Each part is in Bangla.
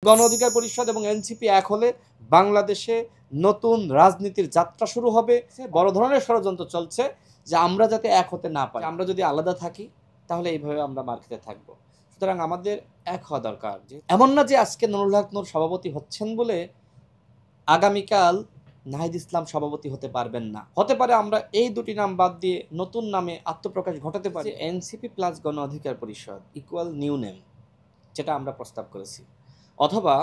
গণ অধিকার পরিষদ এবং এনসিপি এক হলে বাংলাদেশে নতুন রাজনীতির যাত্রা শুরু হবে। বড় ধরনের ষড়যন্ত্র চলছে যে আমরা যাতে এক হতে না পারি, আমরা যদি আলাদা থাকি তাহলে এইভাবে আমরা মার খেতে থাকবো। সুতরাং আমাদের এক হওয়া দরকার। এমন না যে আজকে নুরুল হক নূর সভাপতি হচ্ছেন বলে আগামীকাল নাহিদ ইসলাম সভাপতি হতে পারবেন না। হতে পারে আমরা এই দুটি নাম বাদ দিয়ে নতুন নামে আত্মপ্রকাশ ঘটাতে পারি। এনসিপি প্লাস গণ অধিকার পরিষদ ইকুয়াল নিউ নেম, যেটা আমরা প্রস্তাব করেছি, অথবা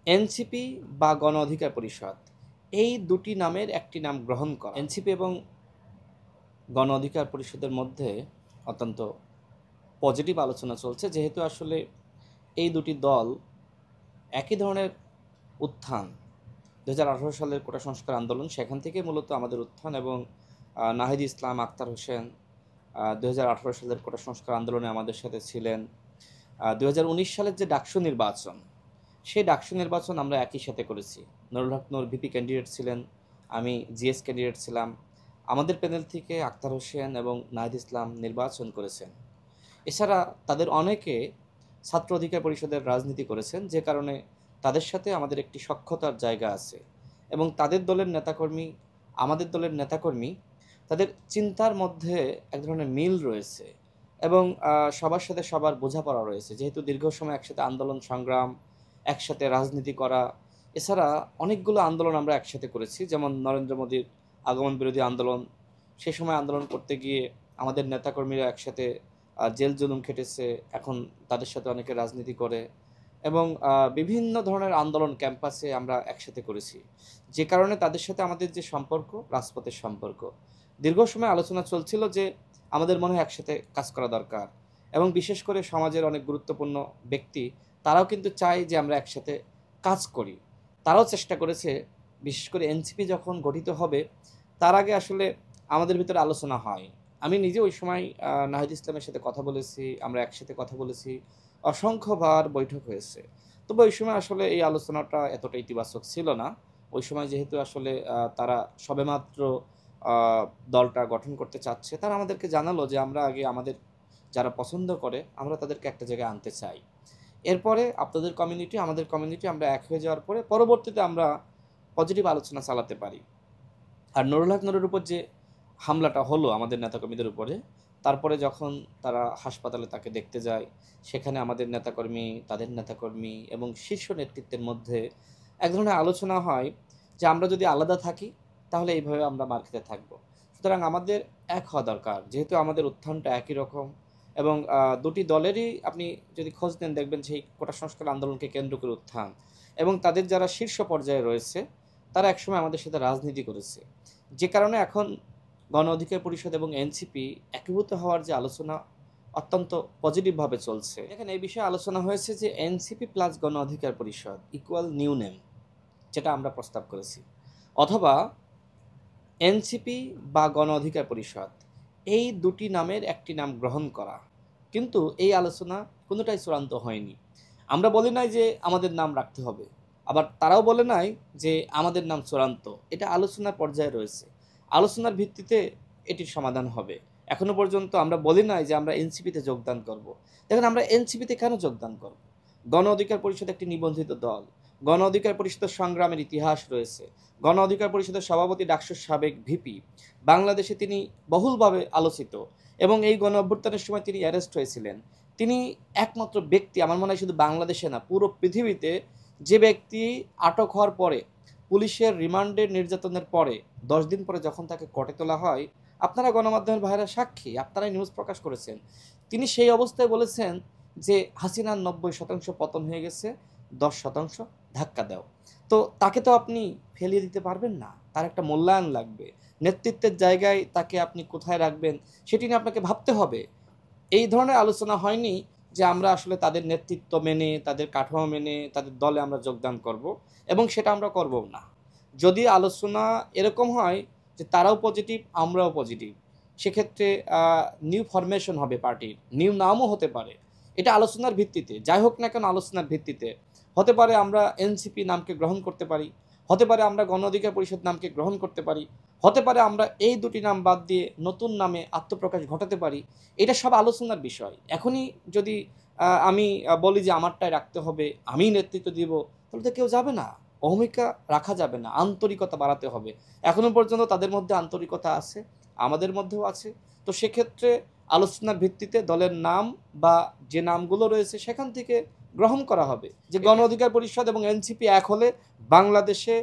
এনসিপি বা গণ অধিকার পরিষদ, এই দুটি নামের একটি নাম গ্রহণ করা। এনসিপি এবং গণ অধিকার পরিষদের মধ্যে অত্যন্ত পজিটিভ আলোচনা চলছে, যেহেতু আসলে এই দুটি দল একই ধরনের উত্থান 2018 সালের কোটা সংস্কার আন্দোলন, সেখান থেকে মূলত আমাদের উত্থান, এবং নাহিদ ইসলাম, আক্তার হোসেন 2018 সালের কোটা সংস্কার আন্দোলনে আমাদের সাথে ছিলেন। 2019 সালের যে ডাকসু নির্বাচন, সেই ডাকসু নির্বাচন আমরা একই সাথে করেছি। নুরুল হক নূর ভিপি ক্যান্ডিডেট ছিলেন, আমি জিএস ক্যান্ডিডেট ছিলাম। আমাদের প্যানেল থেকে আক্তার হোসেন এবং নাহিদ ইসলাম নির্বাচন করেছেন। এছাড়া তাদের অনেকে ছাত্র অধিকার পরিষদের রাজনীতি করেছেন, যে কারণে তাদের সাথে আমাদের একটি সখ্যতার জায়গা আছে, এবং তাদের দলের নেতাকর্মী, আমাদের দলের নেতাকর্মী, তাদের চিন্তার মধ্যে এক ধরনের মিল রয়েছে, এবং সবার সাথে সবার বোঝাপড়া রয়েছে। যেহেতু দীর্ঘ সময় একসাথে আন্দোলন সংগ্রাম, একসাথে রাজনীতি করা, এছাড়া অনেকগুলো আন্দোলন আমরা একসাথে করেছি, যেমন নরেন্দ্র মোদীর আগমন বিরোধী আন্দোলন। সেই সময় আন্দোলন করতে গিয়ে আমাদের নেতাকর্মীরা একসাথে জেল জুলুম খেটেছে, এখন তাদের সাথে অনেকে রাজনীতি করে, এবং বিভিন্ন ধরনের আন্দোলন ক্যাম্পাসে আমরা একসাথে করেছি, যে কারণে তাদের সাথে আমাদের যে সম্পর্ক, রাজপথের সম্পর্ক, দীর্ঘ সময় আলোচনা চলছিল যে আমাদের মনে হয় একসাথে কাজ করা দরকার। এবং বিশেষ করে সমাজের অনেক গুরুত্বপূর্ণ ব্যক্তি, তারাও কিন্তু চায় যে আমরা একসাথে কাজ করি। তারাও চেষ্টা করেছে, বিশেষ করে এনসিপি যখন গঠিত হবে তার আগে আসলে আমাদের ভিতরে আলোচনা হয়। আমি নিজে ওই সময় নাহিদ ইসলামের সাথে কথা বলেছি, আমরা একসাথে কথা বলেছি, অসংখ্যবার বৈঠক হয়েছে। তবে ওই সময় আসলে এই আলোচনাটা এতটা ইতিবাচক ছিল না। ওই সময় যেহেতু আসলে তারা সবেমাত্র দলটা গঠন করতে চাচ্ছে, তারা আমাদেরকে জানালো যে আমরা আগে আমাদের যারা পছন্দ করে আমরা তাদেরকে একটা জায়গায় আনতে চাই। এরপরে আপনাদের কমিউনিটি, আমাদের কমিউনিটি, আমরা এক হয়ে যাওয়ার পরে পরবর্তীতে আমরা পজিটিভ আলোচনা চালাতে পারি। আর নুরুল হক নূরের উপর যে হামলাটা হলো আমাদের নেতাকর্মীদের উপরে, তারপরে যখন তারা হাসপাতালে তাকে দেখতে যায়, সেখানে আমাদের নেতাকর্মী, তাদের নেতাকর্মী এবং শীর্ষ নেতৃত্বের মধ্যে এক ধরনের আলোচনা হয় যে আমরা যদি আলাদা থাকি তাহলে এইভাবে আমরা মার খেতে থাকবো। সুতরাং আমাদের এক হওয়া দরকার, যেহেতু আমাদের উত্থানটা একই রকম, এবং দুটি দলেরই আপনি যদি খোঁজ নেন দেখবেন সেই কোটা সংস্কার আন্দোলনকে কেন্দ্র করে উত্থান, এবং তাদের যারা শীর্ষ পর্যায়ে রয়েছে তারা একসময় আমাদের সাথে রাজনীতি করেছে, যে কারণে এখন গণ অধিকার পরিষদ এবং এনসিপি একীভূত হওয়ার যে আলোচনা অত্যন্ত পজিটিভভাবে চলছে। এখানে এই বিষয়ে আলোচনা হয়েছে যে এনসিপি প্লাস গণ অধিকার পরিষদ ইকুয়াল নিউ নেম, যেটা আমরা প্রস্তাব করেছি, অথবা এনসিপি বা গণ অধিকার পরিষদ, এই দুটি নামের একটি নাম গ্রহণ করা। কিন্তু এই আলোচনা কোনোটাই চূড়ান্ত হয়নি। আমরা বলি নাই যে আমাদের নাম রাখতে হবে, আবার তারাও বলে নাই যে আমাদের নাম চূড়ান্ত। এটা আলোচনার পর্যায়ে রয়েছে, আলোচনার ভিত্তিতে এটির সমাধান হবে। এখনো পর্যন্ত আমরা বলি নাই যে আমরা এনসিপিতে যোগদান করব। দেখেন, আমরা এনসিপিতে কেন যোগদান করব? গণ অধিকার পরিষদ একটি নিবন্ধিত দল, গণ অধিকার পরিষদের সংগ্রামের ইতিহাস রয়েছে। গণ অধিকার পরিষদের সভাপতি ডাকসুর সাবেক ভিপি, বাংলাদেশে তিনি বহুলভাবে আলোচিত, এবং এই গণ অভ্যুত্থানের সময় তিনি অ্যারেস্ট হয়েছিলেন। তিনি একমাত্র ব্যক্তি, আমার মনে হয় শুধু বাংলাদেশে না, পুরো পৃথিবীতে, যে ব্যক্তি আটক হওয়ার পরে, পুলিশের রিমান্ডের নির্যাতনের পরে 10 দিন পরে যখন তাকে কোর্টে তোলা হয়, আপনারা গণমাধ্যমের ভাইরা সাক্ষী, আপনারাই নিউজ প্রকাশ করেছেন, তিনি সেই অবস্থায় বলেছেন যে হাসিনার 90% পতন হয়ে গেছে, 10% ধাক্কা দাও। তো তাকে তো আপনি ফেলিয়ে দিতে পারবেন না, তার একটা মূল্যায়ন লাগবে। নেতৃত্বের জায়গায় তাকে আপনি কোথায় রাখবেন সেটি নিয়ে আপনাকে ভাবতে হবে। এই ধরনের আলোচনা হয়নি যে আমরা আসলে তাদের নেতৃত্ব মেনে, তাদের কাঠামো মেনে তাদের দলে আমরা যোগদান করব, এবং সেটা আমরা করব না। যদি আলোচনা এরকম হয় যে তারাও পজিটিভ, আমরাও পজিটিভ, সেক্ষেত্রে নিউ ফরমেশন হবে পার্টির, নিউ নামও হতে পারে। এটা আলোচনার ভিত্তিতে, যাই হোক না কেন আলোচনার ভিত্তিতে হতে পারে। আমরা এনসিপি নামকে গ্রহণ করতে পারি, হতে পারে আমরা গণ অধিকার পরিষদ নামকে গ্রহণ করতে পারি, হতে পারে আমরা এই দুটি নাম বাদ দিয়ে নতুন নামে আত্মপ্রকাশ ঘটাতে পারি। এটা সব আলোচনার বিষয়। এখনই যদি আমি বলি যে আমারটাই রাখতে হবে, আমি নেতৃত্ব দিব, তাহলে তো কেউ যাবে না। অহমিকা রাখা যাবে না, আন্তরিকতা বাড়াতে হবে। এখনো পর্যন্ত তাদের মধ্যে আন্তরিকতা আছে, আমাদের মধ্যেও আছে। তো সেক্ষেত্রে আলোচনার ভিত্তিতে দলের নাম বা যে নামগুলো রয়েছে সেখান থেকে গ্রহণ করা হবে। যে গণ অধিকার পরিষদ এবং এনসিপি এক হলে বাংলাদেশে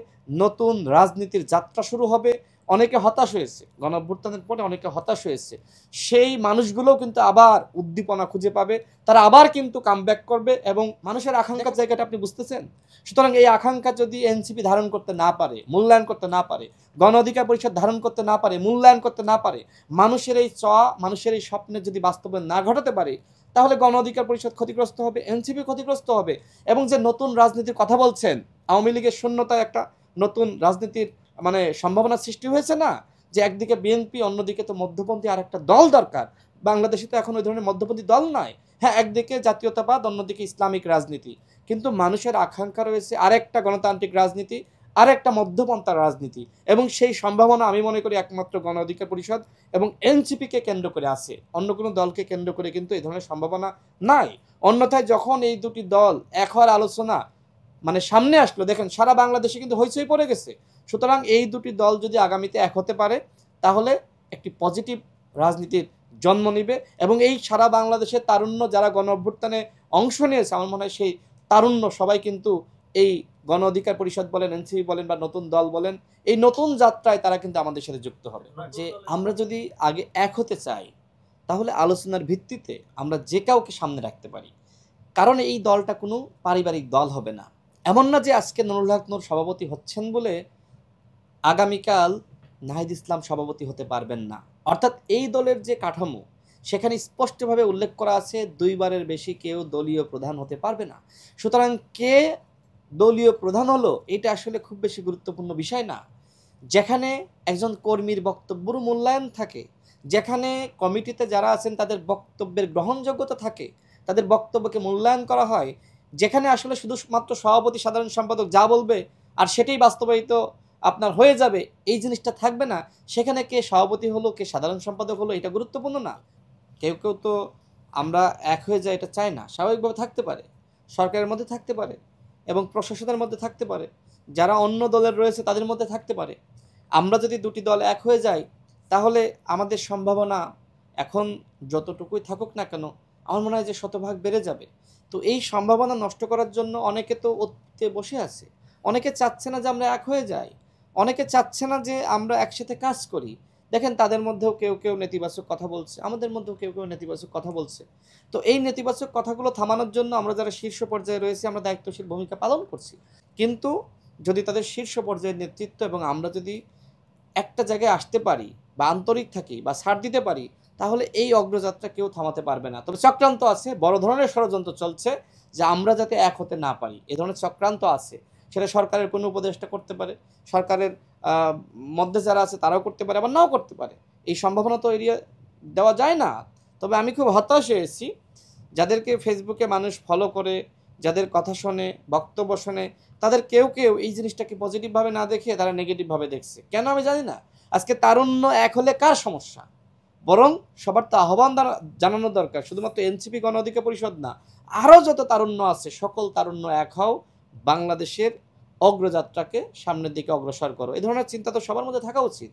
নতুন রাজনীতির যাত্রা শুরু হবে। অনেকে হতাশ হয়েছে, গণ অভ্যুত্থানের পরে অনেকে হতাশ হয়েছে, সেই মানুষগুলোও কিন্তু আবার উদ্দীপনা খুঁজে পাবে, তারা আবার কিন্তু কামব্যাক করবে এবং মানুষের আকাঙ্ক্ষার জায়গাটা আপনি বুঝতেছেন। সুতরাং এই আকাঙ্ক্ষা যদি এনসিপি ধারণ করতে না পারে, মূল্যায়ন করতে না পারে, গণ অধিকার পরিষদ ধারণ করতে না পারে, মূল্যায়ন করতে না পারে, মানুষের এই চাওয়া, মানুষের এই স্বপ্নের যদি বাস্তবায়ন না ঘটাতে পারে, তাহলে গণ অধিকার পরিষদ ক্ষতিগ্রস্ত হবে, এনসিপি ক্ষতিগ্রস্ত হবে। এবং যে নতুন রাজনীতির কথা বলছেন, আওয়ামী লীগের শূন্যতায় একটা নতুন রাজনীতির মানে সম্ভাবনা সৃষ্টি হয়েছে না, যে একদিকে বিএনপি, অন্যদিকে তো মধ্যপন্থী আর একটা দল দরকার। বাংলাদেশে তো এখন ওই ধরনের মধ্যপন্থী দল নাই। হ্যাঁ, একদিকে জাতীয়তাবাদ, অন্যদিকে ইসলামিক রাজনীতি, কিন্তু মানুষের আকাঙ্ক্ষা রয়েছে আরেকটা গণতান্ত্রিক রাজনীতি, আরেকটা মধ্যপন্থার রাজনীতি। এবং সেই সম্ভাবনা আমি মনে করি একমাত্র গণ অধিকার পরিষদ এবং এনসিপিকে কেন্দ্র করে আছে, অন্য কোনো দলকে কেন্দ্র করে কিন্তু এই ধরনের সম্ভাবনা নাই। অন্যথায় যখন এই দুটি দল এক হওয়ার আলোচনা মানে সামনে আসলো, দেখেন সারা বাংলাদেশে কিন্তু হইচই পড়ে গেছে। সুতরাং এই দুটি দল যদি আগামীতে এক হতে পারে, তাহলে একটি পজিটিভ রাজনীতির জন্ম নিবে এবং এই সারা বাংলাদেশের তারুণ্য যারা গণ অভ্যুত্থানে অংশ নিয়েছে, আমার মনে হয় সেই তারুণ্য সবাই কিন্তু এই গণ অধিকার পরিষদ বলেন, এনসিপি বলেন বা নতুন দল বলেন, এই নতুন যাত্রায় তারা কিন্তু আমাদের সাথে যুক্ত হবে। যে আমরা যদি আগে এক হতে চাই, তাহলে আলোচনার ভিত্তিতে আমরা যে কাউকে সামনে রাখতে পারি। কারণ এই দলটা কোনো পারিবারিক দল হবে না। এমন না যে আজকে নুরুল হক নূর সভাপতি হচ্ছেন বলে আগামীকাল নাহিদ ইসলাম সভাপতি হতে পারবেন না। অর্থাৎ এই দলের যে কাঠামো, সেখানে স্পষ্টভাবে উল্লেখ করা আছে দুইবারের বেশি কেউ দলীয় প্রধান হতে পারবে না। সুতরাং কে দলীয় প্রধান হলো এটা আসলে খুব বেশি গুরুত্বপূর্ণ বিষয় না। যেখানে একজন কর্মীর বক্তব্যের মূল্যায়ন থাকে, যেখানে কমিটিতে যারা আছেন তাদের বক্তব্যের গ্রহণযোগ্যতা থাকে, তাদের বক্তব্যকে মূল্যায়ন করা হয়, যেখানে আসলে শুধুমাত্র সভাপতি সাধারণ সম্পাদক যা বলবে আর সেটাই বাস্তবায়িত আপনার হয়ে যাবে, এই জিনিসটা থাকবে না, সেখানে কে সভাপতি হলো, কে সাধারণ সম্পাদক হলো এটা গুরুত্বপূর্ণ না। কেউ কেউ তো আমরা এক হয়ে যায় এটা চায় না, স্বাভাবিকভাবে থাকতে পারে, সরকারের মধ্যে থাকতে পারে এবং প্রশাসনের মধ্যে থাকতে পারে, যারা অন্য দলের রয়েছে তাদের মধ্যে থাকতে পারে। আমরা যদি দুটি দল এক হয়ে যাই, তাহলে আমাদের সম্ভাবনা এখন যতটুকুই থাকুক না কেন, আমার মনে হয় যে শতভাগ বেড়ে যাবে। তো এই সম্ভাবনা নষ্ট করার জন্য অনেকে তো অতীতে বসে আছে, অনেকে চাচ্ছে না যে আমরা এক হয়ে যাই, অনেকে চাচ্ছে না যে আমরা একসাথে কাজ করি। দেখেন তাদের মধ্যেও কেউ কেউ নেতিবাচক কথা বলছে, আমাদের মধ্যেও কেউ কেউ নেতিবাচক কথা বলছে। তো এই নেতিবাচক কথাগুলো থামানোর জন্য আমরা যারা শীর্ষ পর্যায়ে রয়েছি, আমরা দায়িত্বশীল ভূমিকা পালন করছি। কিন্তু যদি তাদের শীর্ষ পর্যায়ের নেতৃত্ব এবং আমরা যদি একটা জায়গায় আসতে পারি বা আন্তরিক থাকি বা ছাড় দিতে পারি, তাহলে এই অগ্রযাত্রা কেউ থামাতে পারবে না। তবে চক্রান্ত আছে, বড় ধরনের ষড়যন্ত্র চলছে যে আমরা যাতে এক হতে না পারি, এ ধরনের চক্রান্ত আছে। সেটা সরকারের কোনো উপদেষ্টা করতে পারে, সরকারের মধ্যে যারা আছে তারাও করতে পারে, আবার নাও করতে পারে। এই সম্ভাবনা তো এড়িয়ে দেওয়া যায় না। তবে আমি খুব হতাশ হয়েছি, যাদেরকে ফেসবুকে মানুষ ফলো করে, যাদের কথা শোনে, বক্তব্য শোনে, তাদের কেউ কেউ এই জিনিসটাকে পজিটিভভাবে না দেখে তারা নেগেটিভভাবে দেখছে। কেন আমি জানি না। আজকে তারুণ্য এক হলে কার সমস্যা? বরং সবার তো আহ্বান জানানো দরকার, শুধুমাত্র এনসিপি গণ অধিকার পরিষদ না, আরও যত তারুণ্য আছে সকল তারুণ্য এক হও, বাংলাদেশের অগ্রযাত্রাকে সামনের দিকে অগ্রসর করো। এই ধরনের চিন্তা তো সবার মধ্যে থাকা উচিত।